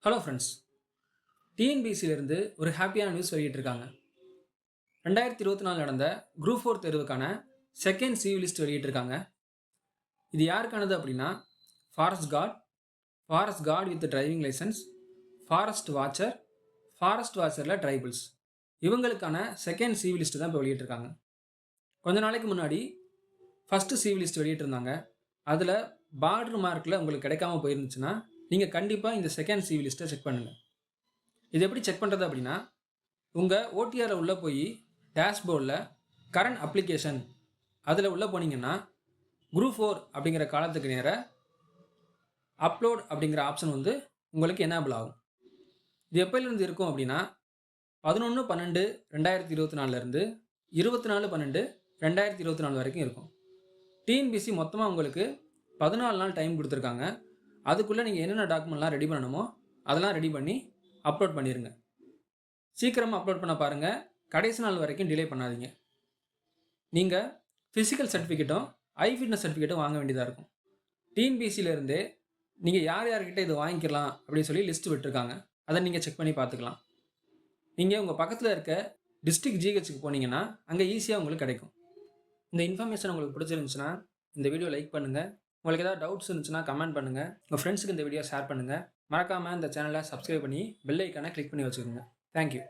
Hello friends. டிஎன்பிசியிலிருந்து ஒரு ஹாப்பியான news வெளியிட்டிருக்காங்க. 2024 நடந்த குரூப் 4 தேர்வுக்கான செகண்ட் சிவி லிஸ்ட் வெளியிட்டிருக்காங்க. இது யாருக்கானது அப்படின்னா, forest guard with driving licence, forest வாட்சரில் ட்ரைபிள்ஸ், இவங்களுக்கான செகண்ட் சிவி லிஸ்ட் தான் இப்போ வெளியிட்டிருக்காங்க. கொஞ்ச நாளைக்கு முன்னாடி ஃபஸ்ட்டு சிவி லிஸ்ட் வெளியிட்டிருந்தாங்க. அதில் பார்டர் மார்க்கில் உங்களுக்கு கிடைக்காம போயிருந்துச்சுன்னா நீங்கள் கண்டிப்பாக இந்த செகண்ட் சிவி லிஸ்ட்டை செக் பண்ணுங்கள். இது எப்படி செக் பண்ணுறது அப்படின்னா, உங்கள் ஓடிஆரில் உள்ளே போய் டேஷ்போர்டில் கரண்ட் அப்ளிகேஷன் அதில் உள்ளே போனீங்கன்னா குரூப் 4 அப்படிங்கிற காலத்துக்கு நேர அப்லோட் அப்படிங்கிற ஆப்ஷன் வந்து உங்களுக்கு எனேபிள் ஆகும். இது எப்போலேருந்து இருக்கும் அப்படின்னா 11/12/2024 24/12/2024 வரைக்கும் இருக்கும். டிஎன்பிசி மொத்தமாக உங்களுக்கு 14 நாள் டைம் கொடுத்துருக்காங்க. அதுக்குள்ளே நீங்கள் என்னென்ன டாக்குமெண்ட்லாம் ரெடி பண்ணணுமோ அதெல்லாம் ரெடி பண்ணி அப்லோட் பண்ணிடுங்க. சீக்கிரமாக அப்லோட் பண்ண பாருங்கள். கடைசி நாள் வரைக்கும் டிலே பண்ணாதீங்க. நீங்கள் ஃபிசிக்கல் சர்டிஃபிகேட்டும் ஃபிட்னஸ் சர்டிஃபிகேட்டும் வாங்க வேண்டியதாக இருக்கும். டிஎன்பிசியிலேருந்து நீங்கள் யார்கிட்ட இது வாங்கிக்கலாம் அப்படின்னு சொல்லி லிஸ்ட் விட்டுருக்காங்க. அதை நீங்கள் செக் பண்ணி பார்த்துக்கலாம். நீங்கள் உங்கள் பக்கத்தில் இருக்க டிஸ்ட்ரிக்ட் ஜிஹெச்சுக்கு போனீங்கன்னா அங்கே ஈஸியாக உங்களுக்கு கிடைக்கும். இந்த இன்ஃபர்மேஷன் உங்களுக்கு பிடிச்சிருந்துச்சுன்னா இந்த வீடியோ லைக் பண்ணுங்கள். உங்களுக்கு ஏதாவது டவுட்ஸ் இருந்துச்சுன்னா கமெண்ட் பண்ணுங்கள். உங்கள் ஃப்ரெண்ட்ஸுக்கு இந்த வீடியோ ஷேர் பண்ணுங்கள். மறக்காமல் இந்த சேனலை சப்ஸ்கிரைப் பண்ணி பெல் ஐக்கானை கிளிக் பண்ணி வச்சுக்கோங்க. தேங்க்யூ.